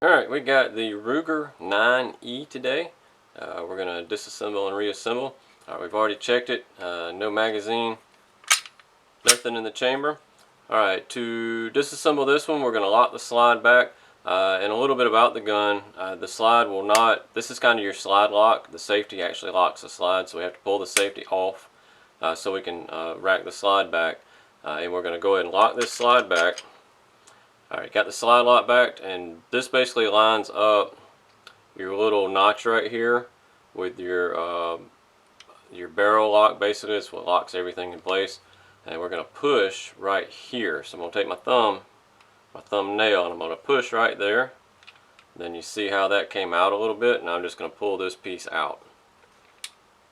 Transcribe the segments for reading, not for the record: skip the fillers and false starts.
Alright, we got the Ruger 9E today. We're going to disassemble and reassemble. We've already checked it. No magazine, nothing in the chamber. Alright, to disassemble this one, we're going to lock the slide back. And a little bit about the gun. The slide will not, this is kind of your slide lock. The safety actually locks the slide, so we have to pull the safety off so we can rack the slide back. And we're going to go ahead and lock this slide back. Alright, got the slide lock back, and this basically lines up your little notch right here with your barrel lock. Basically, it's what locks everything in place. And we're going to push right here. So I'm going to take my thumbnail, and I'm going to push right there. Then you see how that came out a little bit, and I'm just going to pull this piece out.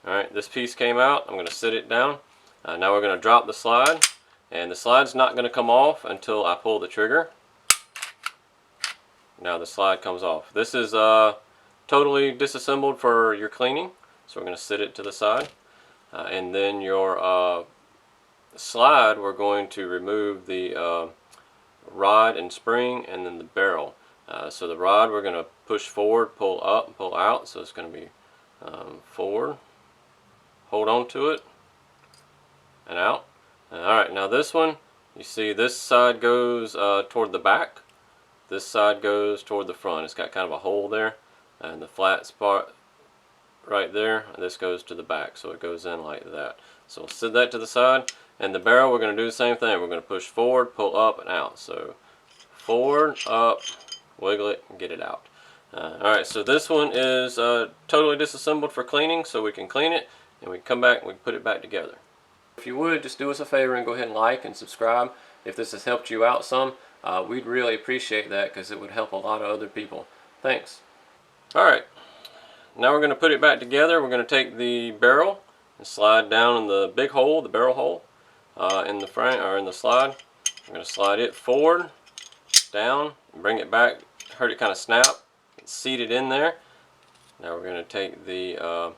Alright, this piece came out. I'm going to sit it down. Now we're going to drop the slide, and the slide's not going to come off until I pull the trigger. Now the slide comes off. This is totally disassembled for your cleaning, so we're going to sit it to the side. And then your slide, we're going to remove the rod and spring, and then the barrel. So the rod, we're going to push forward, pull up, and pull out. So it's going to be forward, hold on to it, and out. Alright, now this one, you see this side goes toward the back. This side goes toward the front. It's got kind of a hole there, and the flat spot right there, and this goes to the back, so it goes in like that. So we'll set that to the side, and the barrel, we're going to do the same thing. We're going to push forward, pull up, and out. So forward, up, wiggle it, and get it out. Alright, so this one is totally disassembled for cleaning, so we can clean it, and we can come back and we can put it back together. If you would, just do us a favor and go ahead and like and subscribe if this has helped you out some. We'd really appreciate that, because it would help a lot of other people. Thanks. Alright, now we're going to put it back together. We're going to take the barrel and slide down in the big hole, the barrel hole, in the front or in the slide. We're going to slide it forward, down, and bring it back. Heard it kind of snap. It's seated in there. Now we're going to take the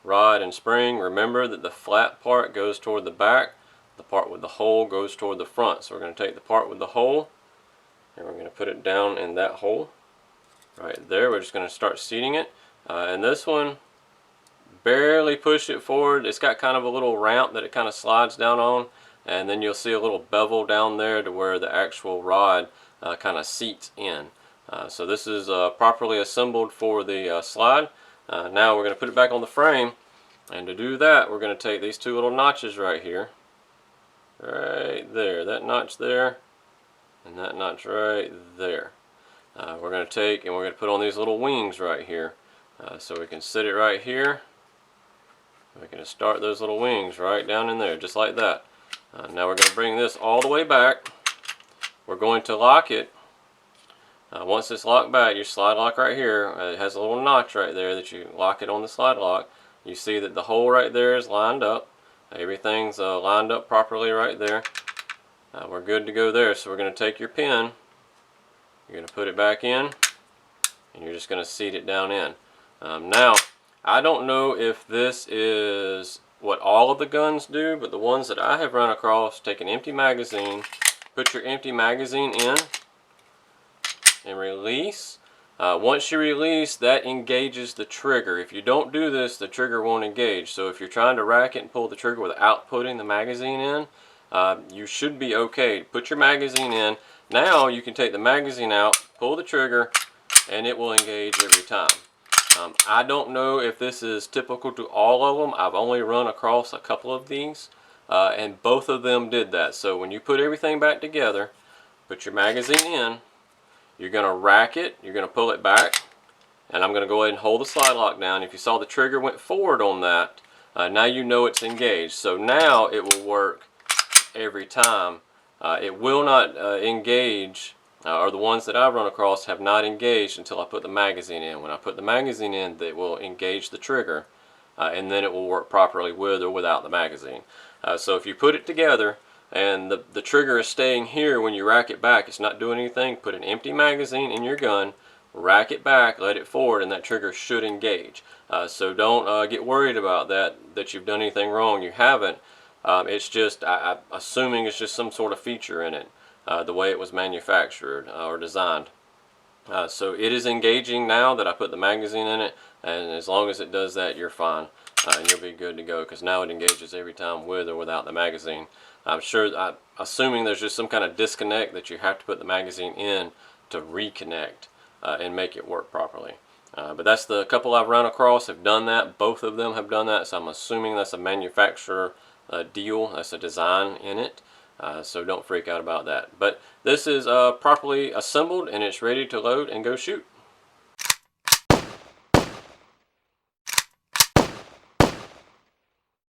rod and spring. Remember that the flat part goes toward the back. The part with the hole goes toward the front. So we're going to take the part with the hole, and we're going to put it down in that hole right there. We're just going to start seating it, and this one, barely push it forward. It's got kind of a little ramp that it kind of slides down on, and then you'll see a little bevel down there to where the actual rod kind of seats in. So this is properly assembled for the slide. Now we're going to put it back on the frame, and to do that, we're going to take these two little notches right here, right there, that notch there, and that notch right there. We're going to take and we're going to put on these little wings right here. So we can sit it right here. We're going to start those little wings right down in there, just like that. Now we're going to bring this all the way back. We're going to lock it. Once it's locked back, your slide lock right here, it has a little notch right there that you lock it on the slide lock. You see that the hole right there is lined up. Everything's lined up properly right there. We're good to go there. So we're going to take your pin, you're going to put it back in, and you're just going to seat it down in. Now, I don't know if this is what all of the guns do, but the ones that I have run across, take an empty magazine, put your empty magazine in, and release. Once you release, that engages the trigger. If you don't do this, the trigger won't engage. So if you're trying to rack it and pull the trigger without putting the magazine in, you should be okay. Put your magazine in. Now you can take the magazine out, pull the trigger, and it will engage every time. I don't know if this is typical to all of them. I've only run across a couple of these, and both of them did that. So when you put everything back together, put your magazine in, you're going to rack it, you're going to pull it back, and I'm going to go ahead and hold the slide lock down. If you saw the trigger went forward on that, now you know it's engaged. So now it will work every time. It will not engage, or the ones that I've run across have not engaged until I put the magazine in. When I put the magazine in, it will engage the trigger, and then it will work properly with or without the magazine. So if you put it together, and the trigger is staying here when you rack it back, it's not doing anything, put an empty magazine in your gun, rack it back, let it forward, and that trigger should engage. So don't get worried about that you've done anything wrong. You haven't. It's just, I'm assuming it's just some sort of feature in it, the way it was manufactured or designed. So it is engaging now that I put the magazine in it, and as long as it does that, you're fine, and you'll be good to go, because now it engages every time with or without the magazine. I'm assuming there's just some kind of disconnect that you have to put the magazine in to reconnect and make it work properly. But that's the couple I've run across have done that. Both of them have done that, so I'm assuming that's a manufacturer deal. That's a design in it. So don't freak out about that. But this is properly assembled and it's ready to load and go shoot.